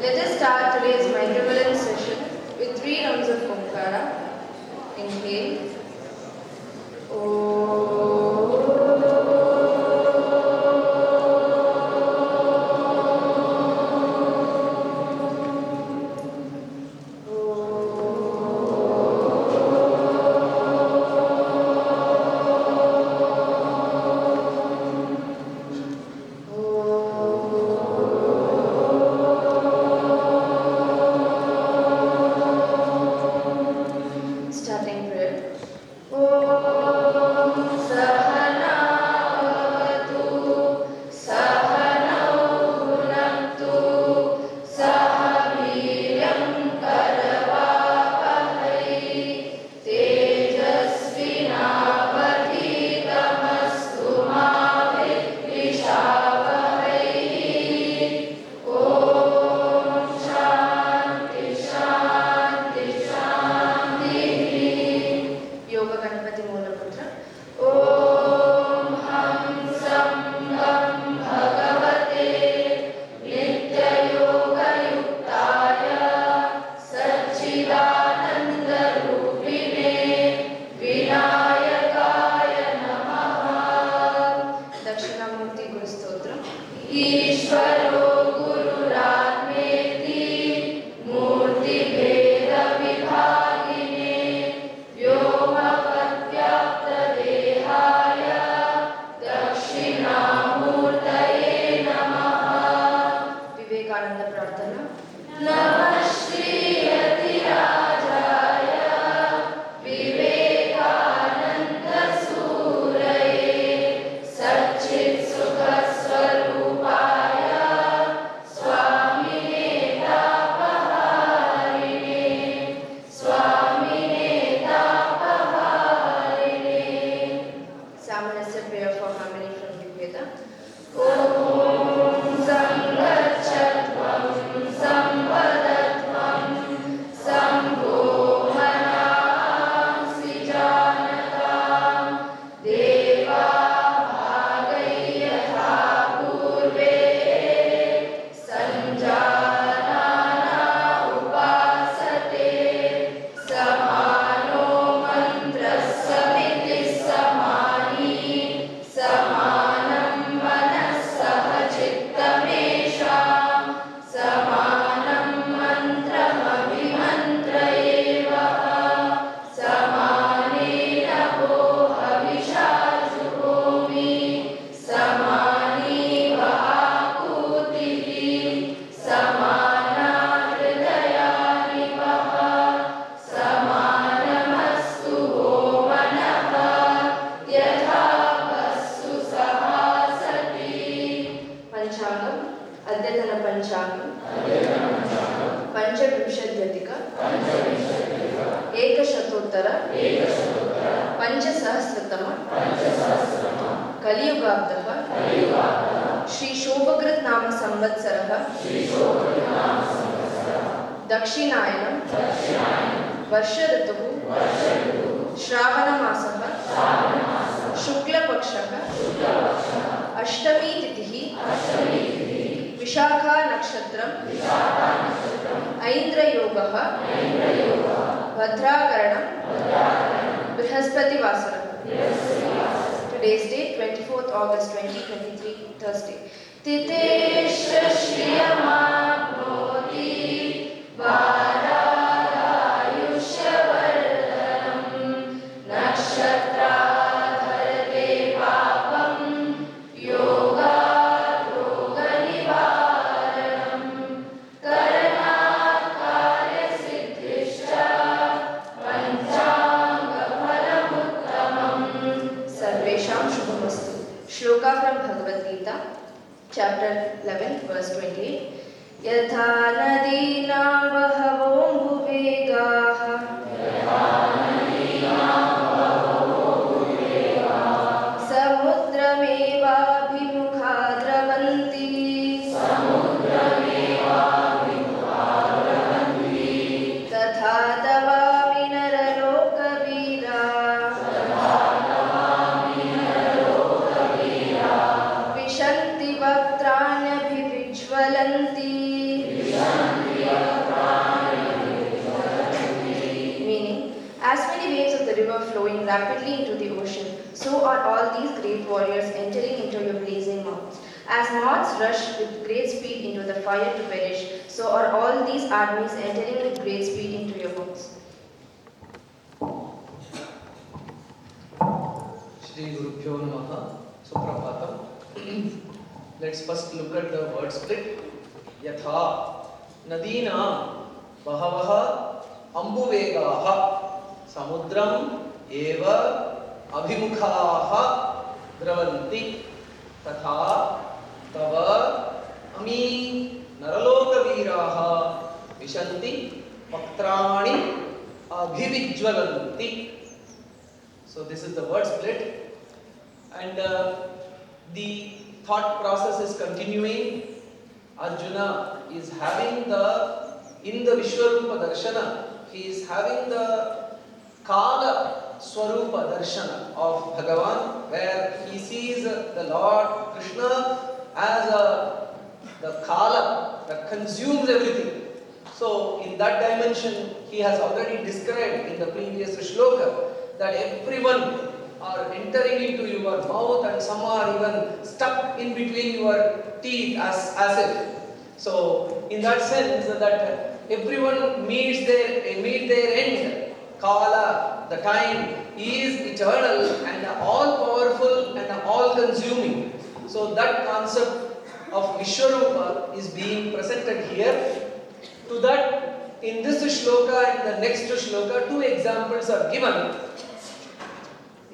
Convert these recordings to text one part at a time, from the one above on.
Let us start today's Maitrimilan session with 3 rounds of Omkara. Inhale. Starting prayer. Om Sahana Bhavatu Sahanau Bhunaktu Saha Veeryam Karavavahai Tejasvinavadhitamastu ma Vidvishavahai. Om Shanti Shanti Shanti. Yoga Ganpati Mulaputra. Om Ham Sam Gam Bhagavate Nitya Yoga Yuktaya Satchidananda Rupine Vinayakaya Namaha. Dakshinamurti Guru Stotra. Ishvaro Gururatmeti Murti Bheda Vibhagine Vyomavatyapta Dehaya Dakshinamurtaye Namaha. Vivekananda Prarthana. Namah Shri Yatirajaya Vivekananda Suraye Satchit Sukha Swarupaya Swamine Tapaharine Swamine Tapaharine. Samanasya prayer for harmony from Rigveda. Om Sangachatvam Samvadatvam Sambhomanamsi Janatam Deva Bhagayatha Purve Sanjanana Upasate Samano Mantrasya Vidhi Samani Samanam Manasah Chittamesham Samanam Mantram Abhimantrayeva Samanena Bohavisha Juhomi Samani Vahakutihi Samana Hridayani Vaha Samanamastu Homanaha Yatha Vastu Sahasati. Panchangam Adyatana Panchangam Panchavishadyadika Ekashatotara Panchasahasratama Kaliyugabdaha Shri Shobhagrat Nama Samvatsaraha Dakshinayana Varshadatuhu Shravana Masaha Shukla Pakshaha Ashtami Titihi Vishakha Nakshatram Aindra Yogaha Bhadrakaranam Brihaspati Vasara. Today's date 24th August 2023 Thursday. Titesha Shriyamapnoti Varayusha Vardhanam Nakshatra Dharate Papam Yoga Yoga Nivaranam Karanat Karya Siddhishta Panchanga Phalamuttamam. Sarvesham Shubhamastu. Shloka from Bhagavad Gita, chapter 11, verse 28. Yatha nadinam bahavombuvegaha samudramevabhimukha dravanti tatha tavami naralokavira vishanti vaktranyabhivijvalanti rapidly into the ocean, so are all these great warriors entering into your blazing mouths. As moths rush with great speed into the fire to perish, so are all these armies entering with great speed into your mouths. Shri Gurubhyo Namaha, Suprabhatam. Let's first look at the word split. Yatha, Nadina, Bahavaha, Ambuvegaha, Samudram, Eva, Abhimukhaha, Dravanti, Tatha, Tava, Ami, Naraloka Viraha, Vishanti, Paktrani, Abhivijwalanti. So this is the word split, and the thought process is continuing. Arjuna is having in the Vishwarupa Darshana, he is having the Kala Swarupa Darshana of Bhagavan, where he sees the Lord Krishna as the Kala that consumes everything. So in that dimension, he has already described in the previous shloka that everyone are entering into your mouth and some are even stuck in between your teeth as if. So in that sense that everyone meets their end. Kala, the time, is eternal and all powerful and all consuming. So that concept of Vishwarupa is being presented here. To that, in this shloka and the next shloka, two examples are given.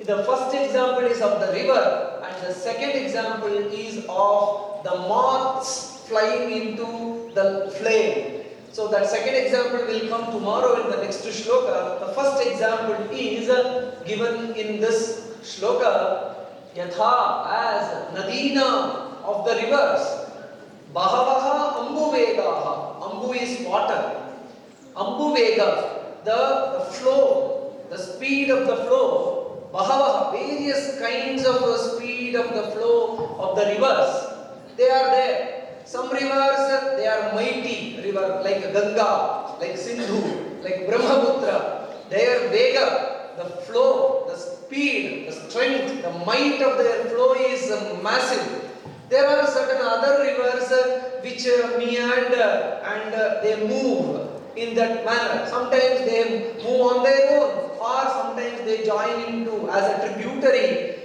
The first example is of the river and the second example is of the moths flying into the flame. So that second example will come tomorrow in the next shloka. The first example is given in this shloka. Yatha, as Nadina of the rivers. Bahavaha Ambuvegaha. Ambu is water. Ambuvega, the flow, the speed of the flow. Bahavaha, various kinds of speed of the flow of the rivers. They are there. Some rivers, they are mighty river like Ganga, like Sindhu, like Brahmaputra. Their vega, the flow, the speed, the strength, the might of their flow is massive. There are certain other rivers which meander and they move in that manner. Sometimes they move on their own or sometimes they join into as a tributary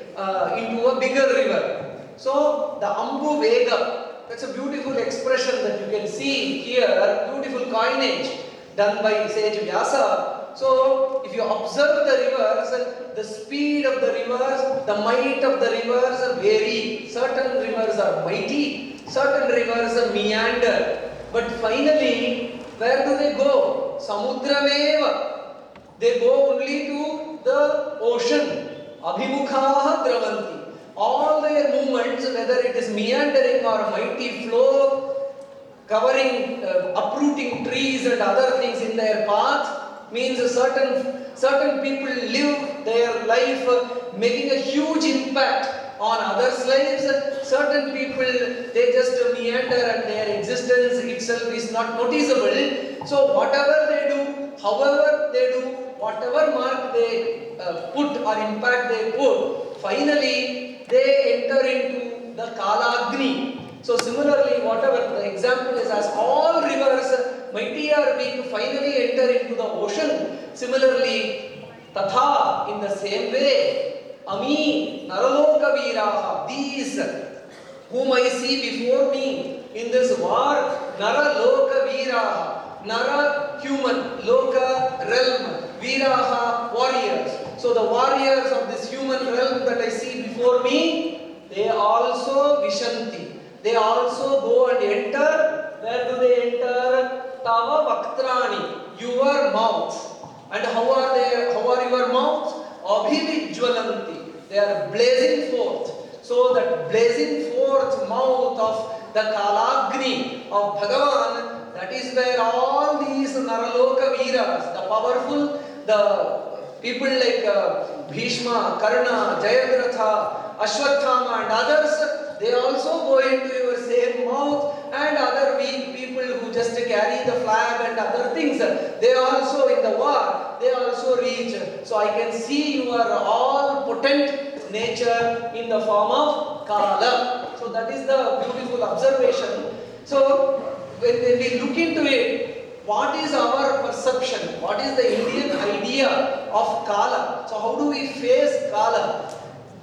into a bigger river. So the Ambu Vega, that's a beautiful expression that you can see here, beautiful coinage done by S-VYASA. So if you observe the rivers, the speed of the rivers, the might of the rivers vary. Certain rivers are mighty, certain rivers meander. But finally, where do they go? Samudrameva. They go only to the ocean. Abhimukhaha dravanti. All their movements, whether it is meandering or mighty flow, covering, uprooting trees and other things in their path, means certain people live their life making a huge impact on others' lives. Certain people, they just meander and their existence itself is not noticeable. So whatever they do, however they do, whatever mark they put or impact they put, finally they enter into the Kalagni. So similarly, whatever the example is, as all rivers mighty are being finally enter into the ocean, similarly, Tatha, in the same way, Ami, Naraloka Viraha, these whom I see before me in this war, Naraloka Viraha, Nara human, Loka realm, Viraha warriors. So the warriors of this human realm that I see before me, they also Vishanti. They also go and enter. Where do they enter? Tava Vaktrani, your mouths. And how are your mouths? Abhivijwalanti. They are blazing forth. So that blazing forth mouth of the Kalagni of Bhagavan, that is where all these Naraloka Veeras, the powerful, the people like Bhishma, Karna, Jayadratha, Ashwatthama and others, they also go into your same mouth, and other weak people who just carry the flag and other things, they also in the war, they also reach. So I can see your all potent nature in the form of Kala. So that is the beautiful observation. So when we look into it, what is our perception? What is the Indian idea of Kala? So how do we face Kala?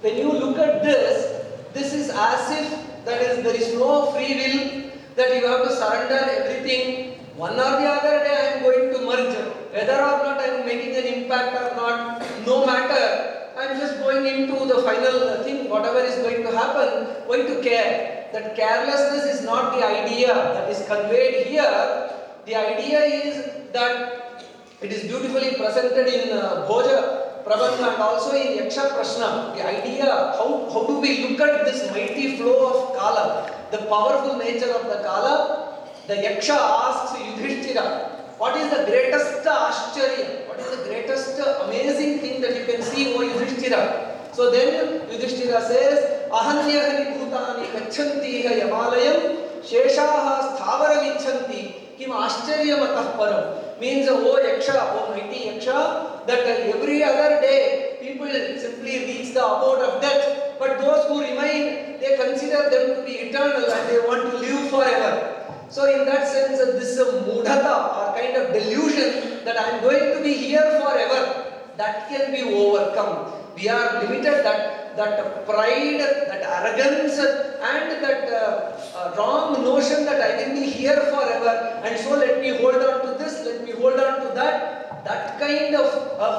When you look at this, this is as if there is no free will, that you have to surrender everything. One or the other day I am going to merge. Whether or not I am making an impact or not, no matter. I am just going into the final thing, whatever is going to happen, why to care? That carelessness is not the idea that is conveyed here. The idea is that it is beautifully presented in Bhoja Prabandha and also in Yaksha Prashna. The idea, how do we look at this mighty flow of Kala, the powerful nature of the Kala? The Yaksha asks Yudhishthira, what is the greatest Ashcharya? What is the greatest amazing thing that you can see, O Yudhishthira? So then Yudhishthira says, Ahanyahani bhutani gachanti yamalayam sheshaha sthavaram ichanti kim ashcharyam atah param. Means, O Yaksha, O mighty Yaksha, that every other day people simply reach the abode of death, but those who remain, they consider them to be eternal and they want to live forever. So in that sense, this mudhata or kind of delusion that I am going to be here forever, that can be overcome. We are limited, that pride, that arrogance and that wrong notion that I will be here forever and so let me hold on to this, let me hold on to that. That kind of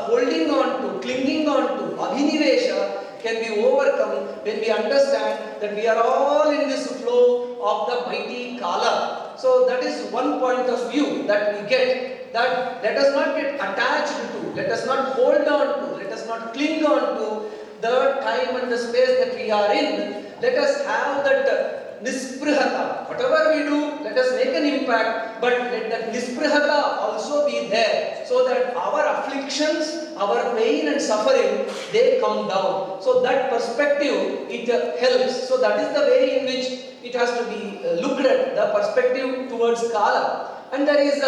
holding on to, clinging on to, abhinivesha can be overcome when we understand that we are all in this flow of the mighty Kala. So that is one point of view that we get, that let us not get attached to, let us not hold on to, let us not cling on to the time and the space that we are in. Let us have that nisprihata. Whatever we do, let us make an impact, but let that nisprihata also be there, so that our afflictions, our pain and suffering, they come down. So that perspective, it helps. So that is the way in which it has to be looked at, the perspective towards Kala. And there is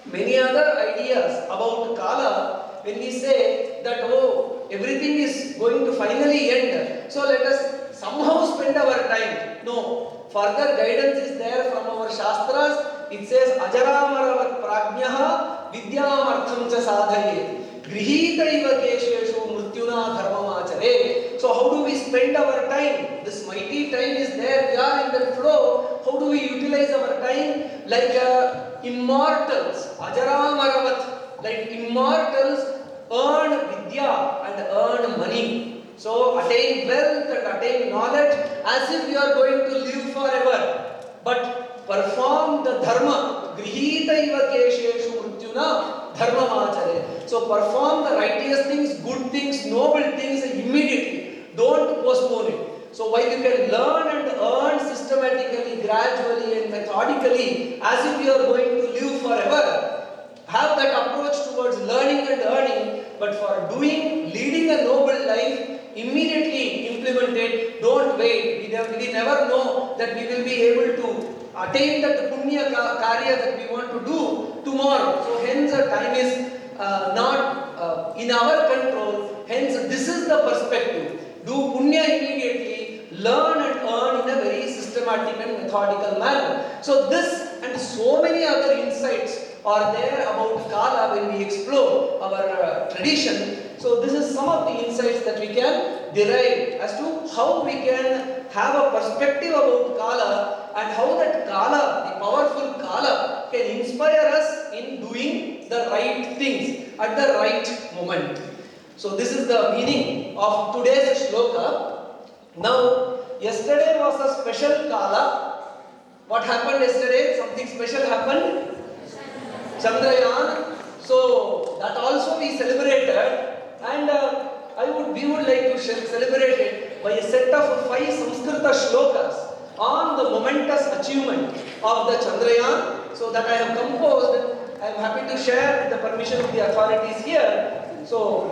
many other ideas about Kala when we say that, oh, everything is going to finally end, so let us somehow spend our time. No, further guidance is there from our Shastras. It says, Ajaramaravat prajnaha vidyamartham cha sadhaye grihita iva kesheshu mrityuna dharmamachare. So how do we spend our time? This mighty time is there, we are in the flow. How do we utilize our time? Like immortals, Ajaramaravat, like immortals earn vidya and earn money. So attain wealth and attain knowledge as if you are going to live forever. But perform the dharma, grihita iva kesheshu mrityuna dharmamachare. So perform the righteous things, good things, noble things immediately. Don't postpone it. So while you can learn and earn systematically, gradually and methodically as if you are going to live forever, have that approach towards learning and earning, but for doing, leading a noble life, immediately implement it. Don't wait. We never know that we will be able to attain that punya karya that we want to do tomorrow. So hence time is not in our control. Hence this is the perspective. Do punya immediately, learn and earn in a very systematic and methodical manner. So this and so many other insights are there about Kala when we explore our tradition. So this is some of the insights that we can derive as to how we can have a perspective about Kala and how that Kala, the powerful Kala, can inspire us in doing the right things at the right moment. So this is the meaning of today's shloka. Now, yesterday was a special Kala. What happened yesterday? Something special happened. Chandrayaan. So that also we celebrated, and we would like to celebrate it by a set of 5 Sanskrita shlokas on the momentous achievement of the Chandrayaan. So that I have composed. I am happy to share with the permission of the authorities here. So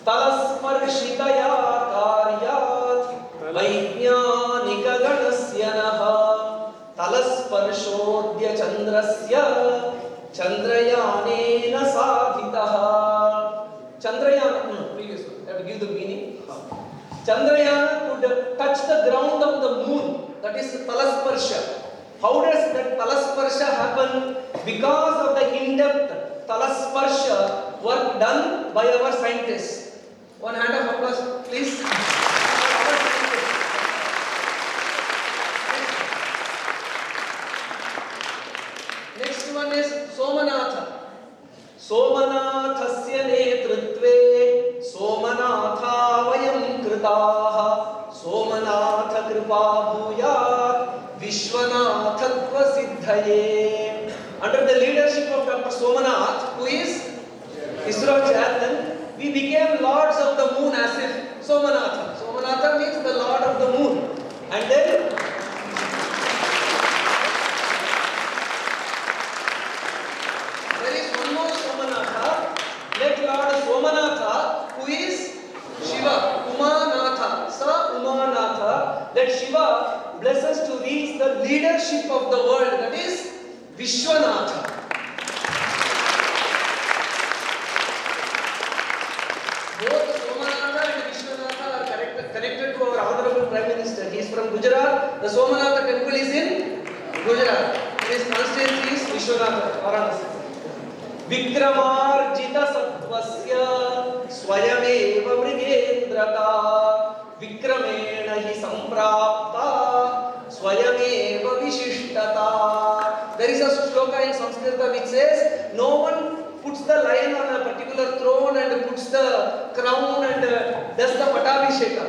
talasparshitaya karyat vaijnanika ganasya naha talasparshodya chandrasya Chandrayanena sadhitaha. Chandrayana, no, previous one. I have to give the meaning. Chandrayana could touch the ground of the moon. That is talasparsha. How does that talasparsha happen? Because of the in-depth talasparsha work done by our scientists. One hand of applause, please. Next one is Somanatha. Somanathasya netritve Somanatha vayam kritaha Somanatha kripa bhuyat Vishwanathatva siddhaye. Under the leadership of Dr. Somanath, who is ISRO chairman, we became lords of the moon as if Somanatha. Somanatha means the lord of the moon. And then there is one more Somanatha. Let Lord Somanatha, who is Shiva, Umanatha, Sa Umanatha, let Shiva bless us to reach the leadership of the world, that is Vishwanatha. Both Somanatha and Vishwanatha are connected to our Honorable Prime Minister. He is from Gujarat. The Somanatha temple is in Gujarat. His constituency is Vishwanatha, Varanasi. Vikramarjita sattvasya swayameva mrigendrata Vikramena hi samprapta swayameva vishishtata. There is a shloka in Sanskrit which says, no one puts the lion on a particular throne and puts the crown and does the patabhisheka.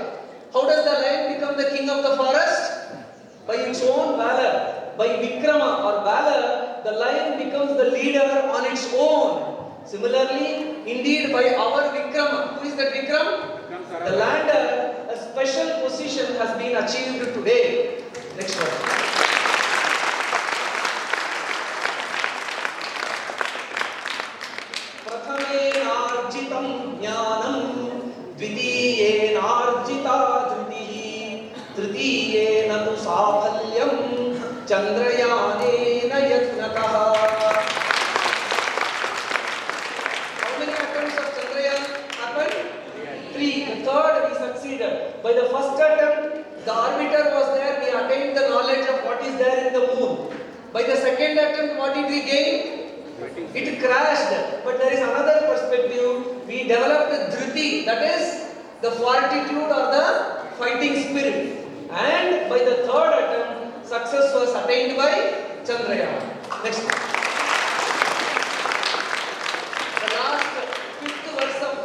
How does the lion become the king of the forest? By its own valor. By Vikrama or valor, the lion becomes the leader on its own. Similarly, indeed by our Vikrama, who is that Vikram? The lander, a special position has been achieved today. Next one. Prathamenarjitam jnanam, dvitiyena dhritihi, tritiyena tu safhalyam, Chandrayanena yatnataha. How many attempts of Chandrayaan happened? 3. The third we succeeded. By the first attempt, the orbiter was there. We attained the knowledge of what is there in the moon. By the second attempt, what did we gain? It crashed. But there is another perspective. We developed dhriti, that is the fortitude or the fighting spirit. And by the third attempt, success was attained by Chandrayaan. Next. The last 5th verse of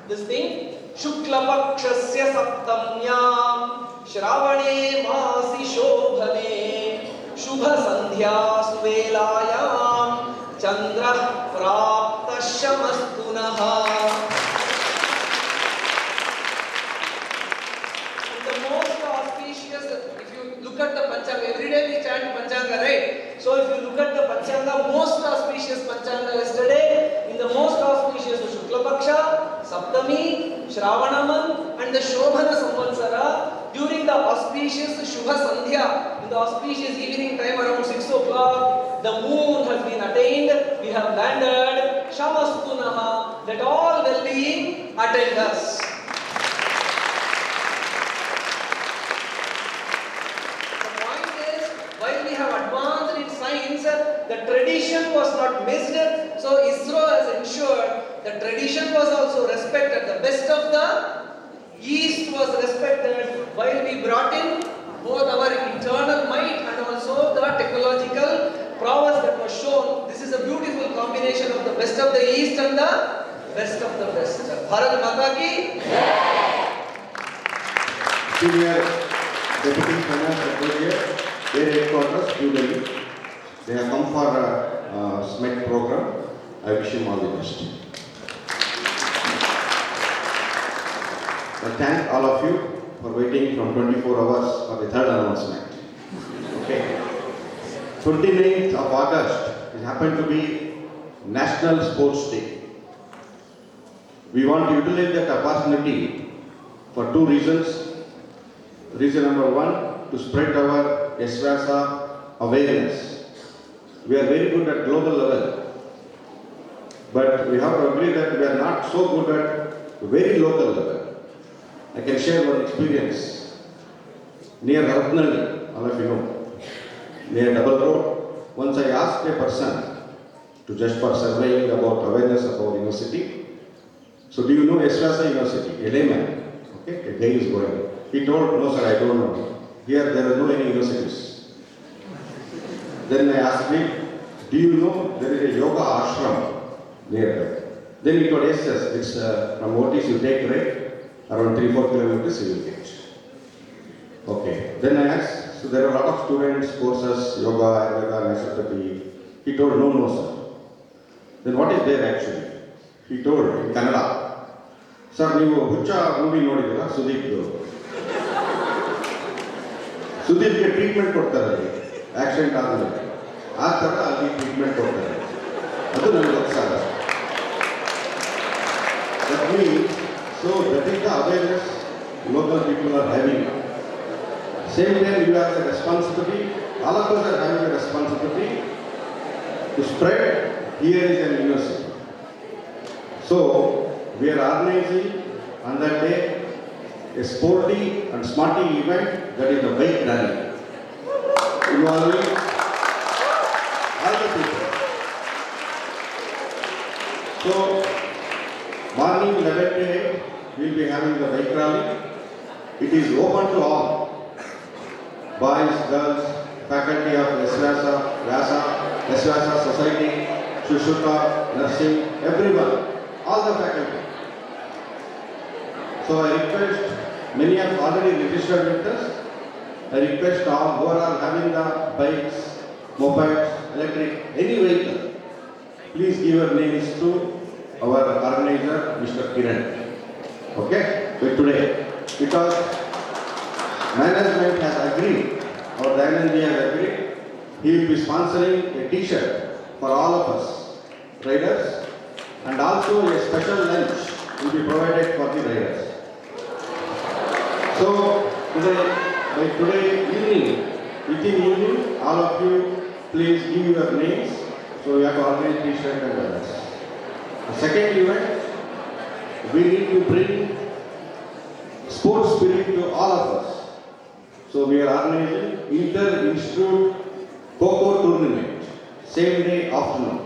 this thing. Shuklapakshasya saptamyam Shravane masi shobhane Shubha sandhya suvelayam Chandra prapta shamastunaha. Look at the Panchanga. Every day we chant Panchanga, right? So if you look at the Panchanga, most auspicious Panchanga yesterday, in the most auspicious Shukla Paksha, Saptami, Shravanaman and the Shobhana Samvatsara, during the auspicious Shubha Sandhya, in the auspicious evening time around 6 o'clock, the moon has been attained, we have landed, Shamastunaha, let all well-being attend us. The tradition was not missed, so ISRO has ensured the tradition was also respected. The best of the East was respected while we brought in both our internal might and also the technological prowess that was shown. This is a beautiful combination of the best of the East and the best of the West. Bharat Mata ki Senior Deputy Finance Secretary, their headquarters, New Delhi. They have come for a SMEC program. I wish him all the best. I thank all of you for waiting from 24 hours for the third announcement. Okay. 29th of August, it happened to be National Sports Day. We want to utilize that opportunity for 2 reasons. Reason number 1, to spread our S-VYASA awareness. We are very good at global level, but we have to agree that we are not so good at very local level. I can share one experience. Near Ratnal, all of you know, near Double Road, once I asked a person to just for surveying about awareness about university. So do you know S-VYASA University? A layman. Okay, a guy is going. He told, no sir, I don't know. Here there are no any universities. Then I asked him, do you know there is a yoga ashram near there? Then he told, yes, it's from Otis you take right, around 3-4 kilometers you will get. Okay. Then I asked, so there are a lot of students, courses, yoga, ayurveda, naturopathy. He told, no, sir. Then what is there actually? He told in Kannada, sir, ನೀವು ಹುಚ್ಚ movie ನೋಡಿದಿರಾ ಸುದೀಪ್ದು? ಸುದೀಪ್ಗೆ treatment ಕೊಡ್ತಾರೆ ಅಲ್ಲಿ accident ಆದಮೇಲೆ ಆ ಥರ ಅಲ್ಲಿ treatment ಕೊಡ್ತಾರೆ. ಅದು ನನಗೆ ಗೊತ್ತಾಗ. That means, so that is the awareness local people are having. Same time you have the responsibility, all of us are having a responsibility to spread here is an university. So we are organizing on that day a sporty and smarty event that is the bike rally involving all the people. So morning 11 to 8 we will be having the bike rally. It is open to all, boys, girls, faculty of S-VYASA, VYASA, S-VYASA Society, Shushuka, Nursing, everyone, all the faculty. So I request, many have already registered with us. I request all who are having the bikes, mopeds, electric, any vehicle, please give your names to our organizer, Mr. Kiran. Okay? But today, because management has agreed, our Dayananji has agreed, he will be sponsoring a t-shirt for all of us, riders, and also a special lunch will be provided for the riders. So today, by today evening, within evening, all of you please give your names. So you have to organize t-shirt and others. The second event, we need to bring sports spirit to all of us. So we are organizing inter-institute Kho-Kho tournament, same day afternoon.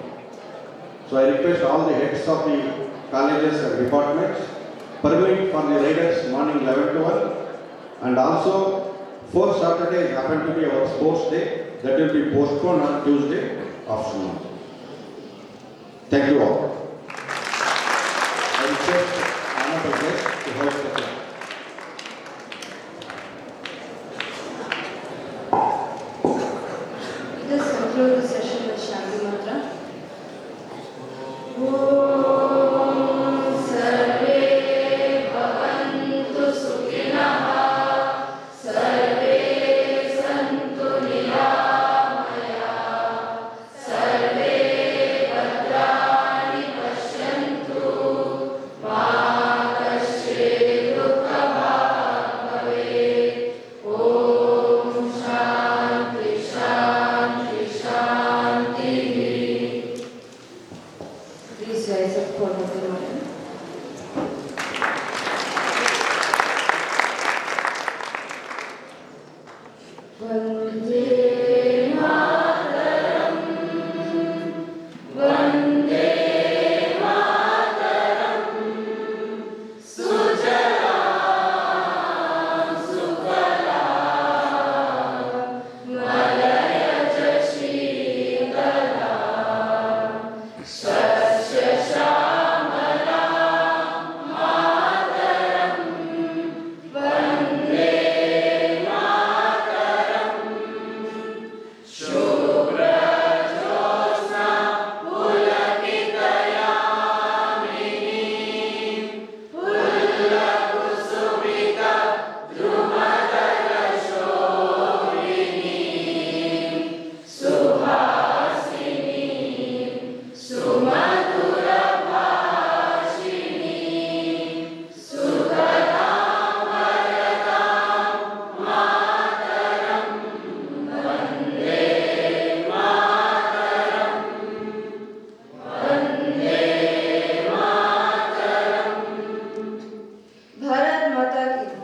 So I request all the heads of the colleges and departments, permit for the riders morning 11 to 1, and also 4th Saturday happened to be our sports day, that will be postponed on Tuesday afternoon. Thank you all. I request honorable guest to host the class. Let us conclude the session with Shanti Mantra.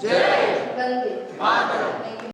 Vande